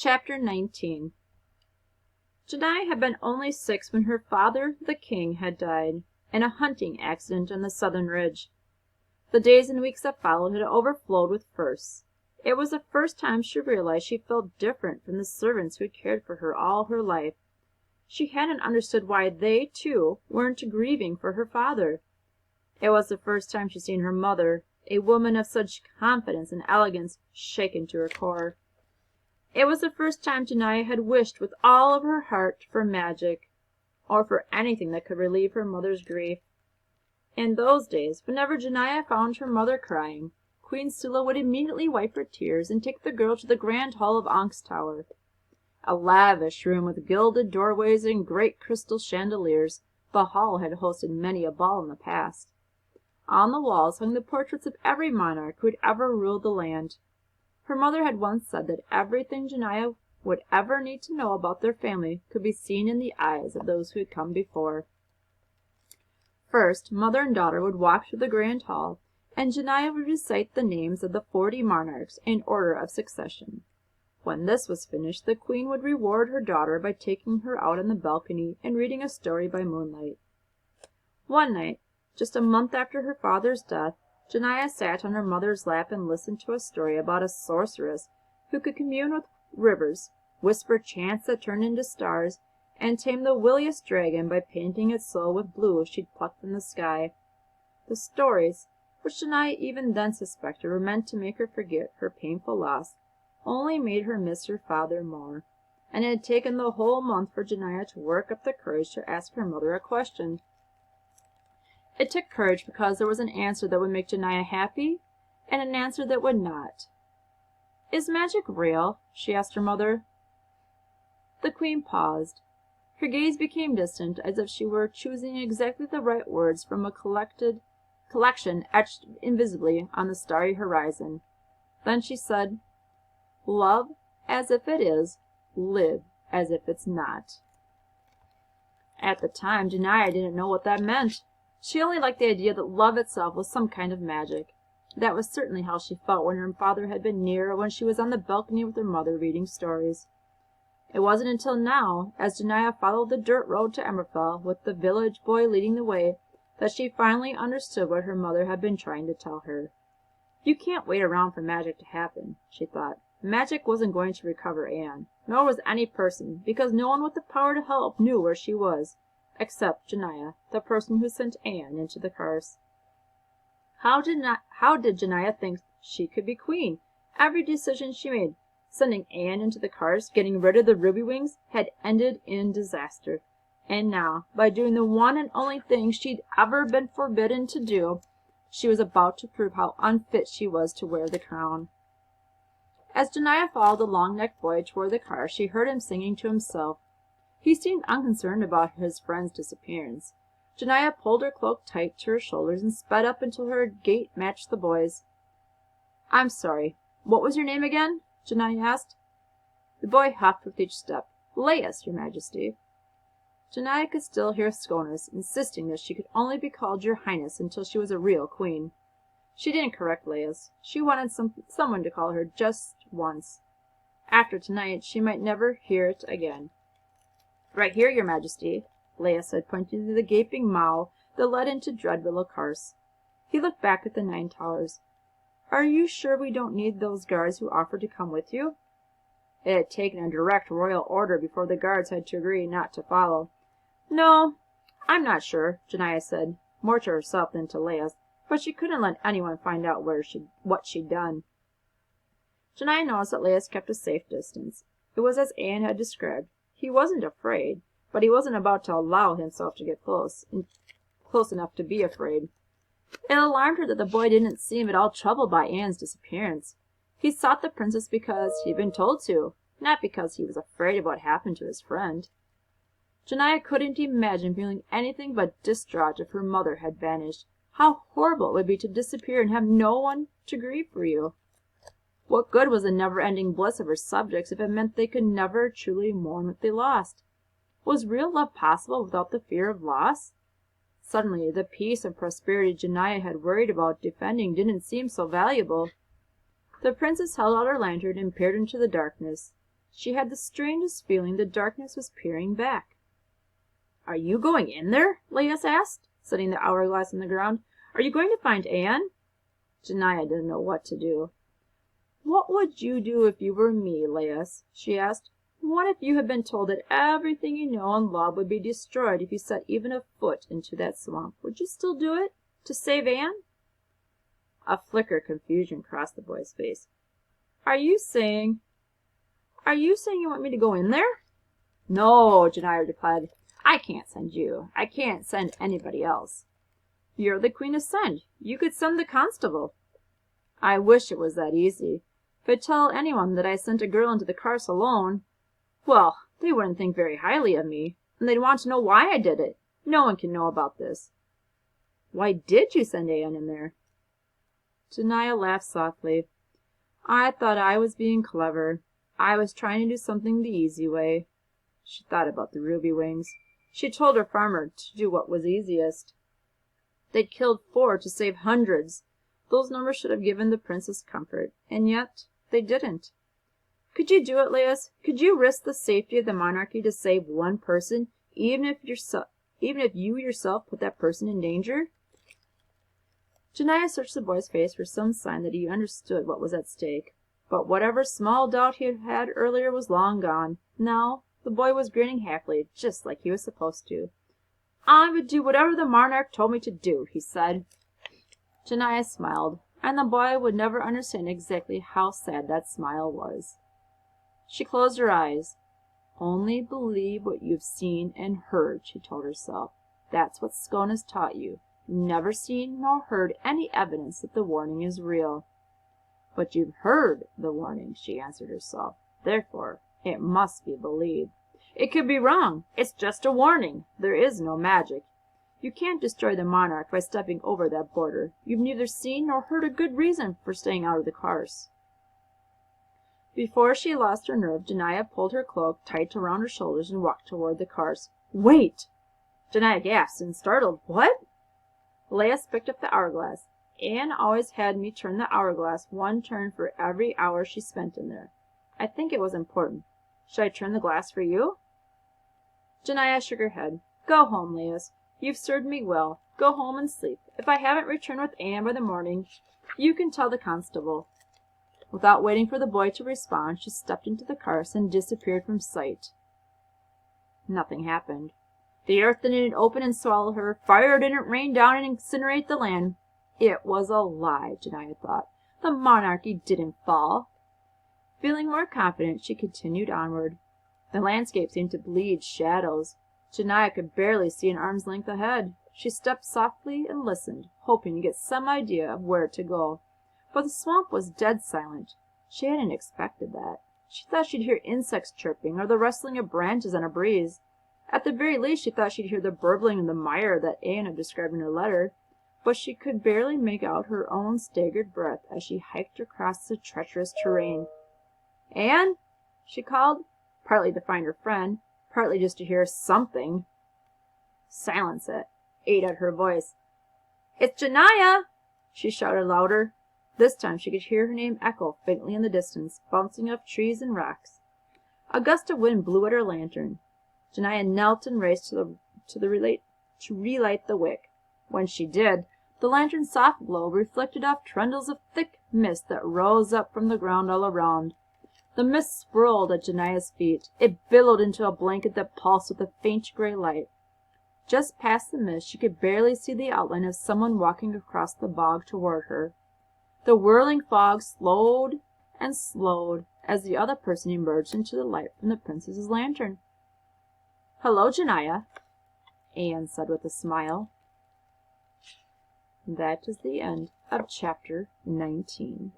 Chapter 19. Janai had been only 6 when her father, the king, had died in a hunting accident on the southern ridge. The days and weeks that followed had overflowed with firsts. It was the first time she realized she felt different from the servants who had cared for her all her life. She hadn't understood why they, too, weren't grieving for her father. It was the first time she'd seen her mother, a woman of such confidence and elegance, shaken to her core. It was the first time Janai had wished with all of her heart for magic, or for anything that could relieve her mother's grief. In those days, whenever Janai found her mother crying, Queen Sula would immediately wipe her tears and take the girl to the grand hall of Ank's tower. A lavish room with gilded doorways and great crystal chandeliers, the hall had hosted many a ball in the past. On the walls hung the portraits of every monarch who had ever ruled the land. Her mother had once said that everything Janai would ever need to know about their family could be seen in the eyes of those who had come before. First, mother and daughter would walk through the grand hall, and Janai would recite the names of the 40 monarchs in order of succession. When this was finished, the queen would reward her daughter by taking her out on the balcony and reading a story by moonlight. One night, just a month after her father's death, Janai sat on her mother's lap and listened to a story about a sorceress who could commune with rivers, whisper chants that turned into stars, and tame the williest dragon by painting its soul with blue she'd plucked from the sky. The stories, which Janai even then suspected were meant to make her forget her painful loss, only made her miss her father more, and it had taken the whole month for Janai to work up the courage to ask her mother a question. It took courage because there was an answer that would make Janai happy, and an answer that would not. "Is magic real?" she asked her mother. The queen paused. Her gaze became distant, as if she were choosing exactly the right words from a collection etched invisibly on the starry horizon. Then she said, "Love as if it is, live as if it's not." At the time, Janai didn't know what that meant. She only liked the idea that love itself was some kind of magic. That was certainly how she felt when her father had been near, or when she was on the balcony with her mother reading stories. It wasn't until now, as Janai followed the dirt road to Emberfell, with the village boy leading the way, that she finally understood what her mother had been trying to tell her. You can't wait around for magic to happen, she thought. Magic wasn't going to recover Anne, nor was any person, because no one with the power to help knew where she was, except Janai, the person who sent Anne into the curse. How did Janai think she could be queen? Every decision she made, sending Anne into the cars, getting rid of the Ruby Wings, had ended in disaster. And now, by doing the one and only thing she'd ever been forbidden to do, she was about to prove how unfit she was to wear the crown. As Janai followed the long-necked boy toward the car, she heard him singing to himself. He seemed unconcerned about his friend's disappearance. Janai pulled her cloak tight to her shoulders and sped up until her gait matched the boy's. "I'm sorry. What was your name again?" Janai asked. The boy huffed with each step. "Laius, your Majesty." Janai could still hear Sconus insisting that she could only be called Your Highness until she was a real queen. She didn't correct Laius. She wanted someone to call her just once. After tonight, she might never hear it again. "Right here, Your Majesty," Laius said, pointing to the gaping maw that led into Dreadwillow Ch. He looked back at the 9 towers. "Are you sure we don't need those guards who offered to come with you?" It had taken a direct royal order before the guards had to agree not to follow. "No, I'm not sure," Janai said, more to herself than to Laius, but she couldn't let anyone find out what she'd done. Janai noticed that Laius kept a safe distance. It was as Anne had described. He wasn't afraid, but he wasn't about to allow himself to get close enough to be afraid. It alarmed her that the boy didn't seem at all troubled by Anne's disappearance. He sought the princess because he'd been told to, not because he was afraid of what happened to his friend. Janai couldn't imagine feeling anything but distraught if her mother had vanished. How horrible it would be to disappear and have no one to grieve for you. What good was the never-ending bliss of her subjects if it meant they could never truly mourn what they lost? Was real love possible without the fear of loss? Suddenly, the peace and prosperity Janai had worried about defending didn't seem so valuable. The princess held out her lantern and peered into the darkness. She had the strangest feeling the darkness was peering back. "Are you going in there?" Laius asked, setting the hourglass on the ground. "Are you going to find Anne?" Janiah didn't know what to do. "What would you do if you were me, Laius?" she asked. "What if you had been told that everything you know and love would be destroyed if you set even a foot into that swamp? Would you still do it? To save Anne?" A flicker of confusion crossed the boy's face. Are you saying you want me to go in there?" "No," Janiah replied. "I can't send you. I can't send anybody else." "You're the queen to send. You could send the constable." "I wish it was that easy. If I tell anyone that I sent a girl into the Carse alone, well, they wouldn't think very highly of me, and they'd want to know why I did it. No one can know about this." "Why did you send Anne in there?" Janiah laughed softly. "I thought I was being clever. I was trying to do something the easy way." She thought about the ruby wings. She told her farmer to do what was easiest. They'd killed 4 to save hundreds. Those numbers should have given the princess comfort, and yet they didn't. "Could you do it, Laius? Could you risk the safety of the monarchy to save one person, even if you yourself put that person in danger?" Janiah searched the boy's face for some sign that he understood what was at stake, but whatever small doubt he had had earlier was long gone. Now the boy was grinning happily, just like he was supposed to. "I would do whatever the monarch told me to do," he said. Janiah smiled, and the boy would never understand exactly how sad that smile was. She closed her eyes. "Only believe what you've seen and heard," she told herself. "That's what Scone has taught you. Never seen nor heard any evidence that the warning is real." "But you've heard the warning," she answered herself. "Therefore, it must be believed. It could be wrong. It's just a warning. There is no magic. You can't destroy the monarch by stepping over that border. You've neither seen nor heard a good reason for staying out of the Carse." Before she lost her nerve, Janiah pulled her cloak tight around her shoulders and walked toward the Carse. "Wait!" Janiah gasped and startled. "What?" Laius picked up the hourglass. "Anne always had me turn the hourglass 1 turn for every hour she spent in there. I think it was important. Should I turn the glass for you?" Janiah shook her head. "Go home, Laius. You've served me well. Go home and sleep. If I haven't returned with Anne by the morning, you can tell the constable." Without waiting for the boy to respond, she stepped into the Carse and disappeared from sight. Nothing happened. The earth didn't open and swallow her. Fire didn't rain down and incinerate the land. It was a lie, Janiah thought. The monarchy didn't fall. Feeling more confident, she continued onward. The landscape seemed to bleed shadows. Janiah could barely see an arm's length ahead. She stepped softly and listened, hoping to get some idea of where to go. But the swamp was dead silent. She hadn't expected that. She thought she'd hear insects chirping or the rustling of branches on a breeze. At the very least, she thought she'd hear the burbling of the mire that Anne had described in her letter. But she could barely make out her own staggered breath as she hiked across the treacherous terrain. "Anne?" she called, partly to find her friend, partly just to hear something. Silence ate at her voice. "It's Janiah!" she shouted louder. This time she could hear her name echo faintly in the distance, bouncing off trees and rocks. A gust of wind blew at her lantern. Janiah knelt and raced to relight the wick. When she did, the lantern's soft glow reflected off trundles of thick mist that rose up from the ground all around. The mist swirled at Janiah's feet. It billowed into a blanket that pulsed with a faint gray light. Just past the mist she could barely see the outline of someone walking across the bog toward her. The whirling fog slowed and slowed as the other person emerged into the light from the princess's lantern. "Hello, Janiah," Anne said with a smile. That is the end of chapter 19.